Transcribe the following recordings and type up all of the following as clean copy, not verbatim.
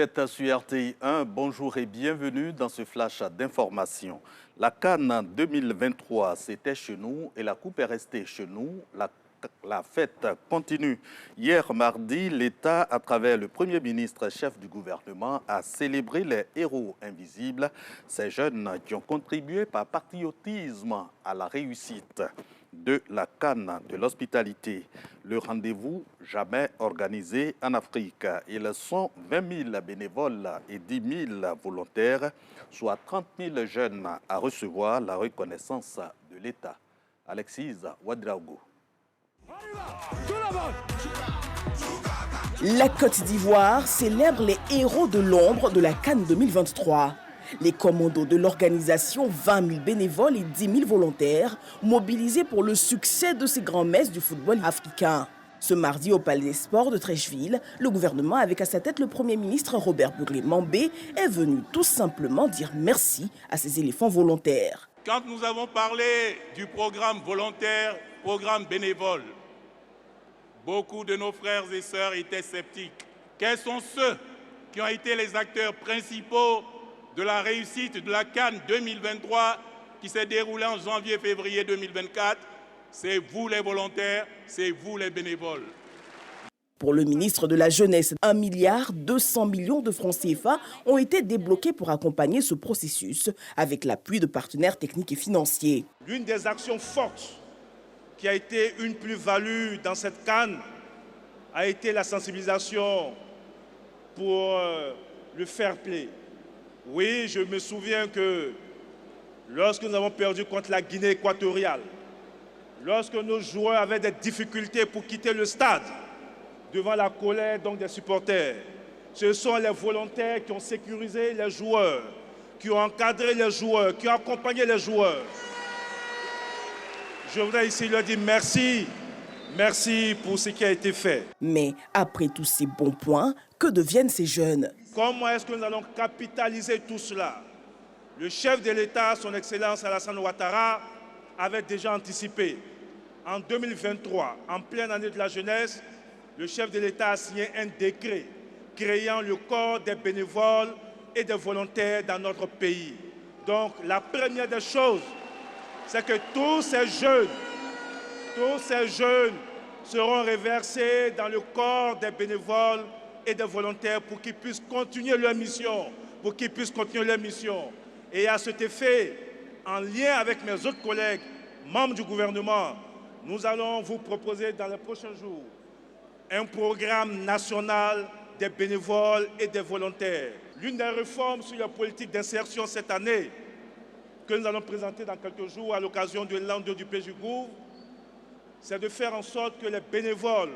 êtes sur RTI 1, bonjour et bienvenue dans ce flash d'information. La CAN 2023, c'était chez nous et la Coupe est restée chez nous. La fête continue. Hier mardi, l'État, à travers le Premier ministre, chef du gouvernement, a célébré les héros invisibles, ces jeunes qui ont contribué par patriotisme à la réussite de la CAN de l'hospitalité. Le rendez-vous jamais organisé en Afrique. Ils sont 20 000 bénévoles et 10 000 volontaires, soit 30 000 jeunes à recevoir la reconnaissance de l'État. Alexis Ouedraogo. La Côte d'Ivoire célèbre les héros de l'ombre de la CAN 2023. Les commandos de l'organisation, 20 000 bénévoles et 10 000 volontaires, mobilisés pour le succès de ces grands messes du football africain. Ce mardi, au Palais des Sports de Treichville, le gouvernement, avec à sa tête le Premier ministre Robert Burle-Mambé, est venu tout simplement dire merci à ces éléphants volontaires. Quand nous avons parlé du programme volontaire, programme bénévole, beaucoup de nos frères et sœurs étaient sceptiques. Quels sont ceux qui ont été les acteurs principaux de la réussite de la CAN 2023 qui s'est déroulée en janvier-février 2024? C'est vous les volontaires, c'est vous les bénévoles. Pour le ministre de la Jeunesse, 1,2 milliard de francs CFA ont été débloqués pour accompagner ce processus avec l'appui de partenaires techniques et financiers. L'une des actions fortes qui a été une plus-value dans cette CAN a été la sensibilisation pour le fair play. Oui, je me souviens que lorsque nous avons perdu contre la Guinée équatoriale, lorsque nos joueurs avaient des difficultés pour quitter le stade devant la colère des supporters, ce sont les volontaires qui ont sécurisé les joueurs, qui ont encadré les joueurs, qui ont accompagné les joueurs. Je voudrais ici leur dire merci, merci pour ce qui a été fait. Mais après tous ces bons points, que deviennent ces jeunes? Comment est-ce que nous allons capitaliser tout cela? Le chef de l'État, son Excellence Alassane Ouattara, avait déjà anticipé. En 2023, en pleine année de la jeunesse, le chef de l'État a signé un décret créant le corps des bénévoles et des volontaires dans notre pays. Donc la première des choses, c'est que tous ces jeunes seront reversés dans le corps des bénévoles et des volontaires pour qu'ils puissent continuer leur mission, Et à cet effet, en lien avec mes autres collègues, membres du gouvernement, nous allons vous proposer dans les prochains jours un programme national des bénévoles et des volontaires. L'une des réformes sur la politique d'insertion cette année, que nous allons présenter dans quelques jours à l'occasion de l'an 2 du PJGouv, c'est de faire en sorte que les bénévoles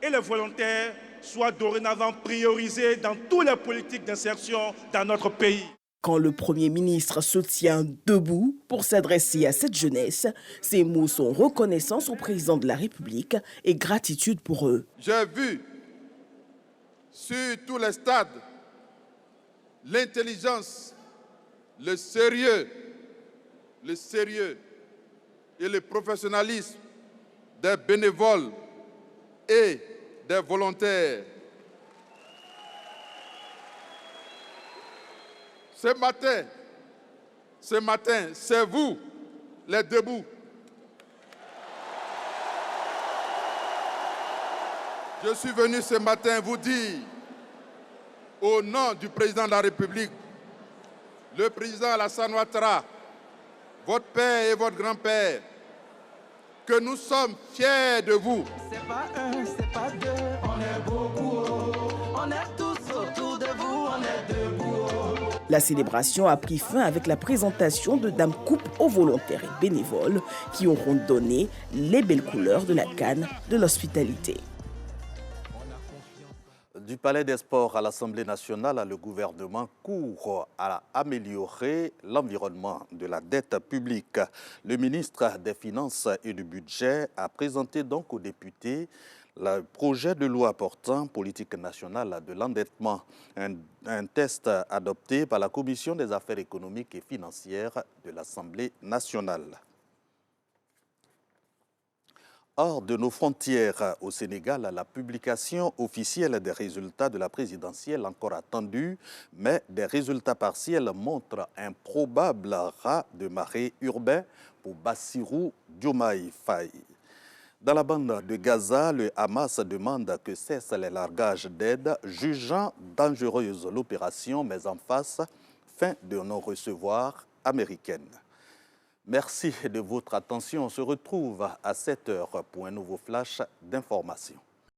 et les volontaires soient dorénavant priorisés dans toutes les politiques d'insertion dans notre pays. Quand le Premier ministre se tient debout pour s'adresser à cette jeunesse, ses mots sont reconnaissance au président de la République et gratitude pour eux. J'ai vu sur tous les stades l'intelligence, le sérieux et le professionnalisme des bénévoles et des volontaires. Ce matin, c'est vous, les debout. Je suis venu ce matin vous dire, au nom du président de la République, le président Alassane Ouattara, votre père et votre grand-père, que nous sommes fiers de vous. C'est pas un, c'est pas deux, on est beaucoup, on est tous autour de vous, on est debout. La célébration a pris fin avec la présentation de dames coupes aux volontaires et bénévoles qui auront donné les belles couleurs de la CAN de l'hospitalité. Du Palais des Sports à l'Assemblée nationale, le gouvernement court à améliorer l'environnement de la dette publique. Le ministre des Finances et du Budget a présenté donc aux députés le projet de loi portant politique nationale de l'endettement, un texte adopté par la Commission des affaires économiques et financières de l'Assemblée nationale. Hors de nos frontières au Sénégal, la publication officielle des résultats de la présidentielle encore attendue, mais des résultats partiels montrent un probable raz de marée urbain pour Bassirou Diomaye Faye. Dans la bande de Gaza, le Hamas demande que cessent les largages d'aide, jugeant dangereuse l'opération, mais en face, fin de non-recevoir américaine. Merci de votre attention. On se retrouve à 7 h pour un nouveau flash d'information.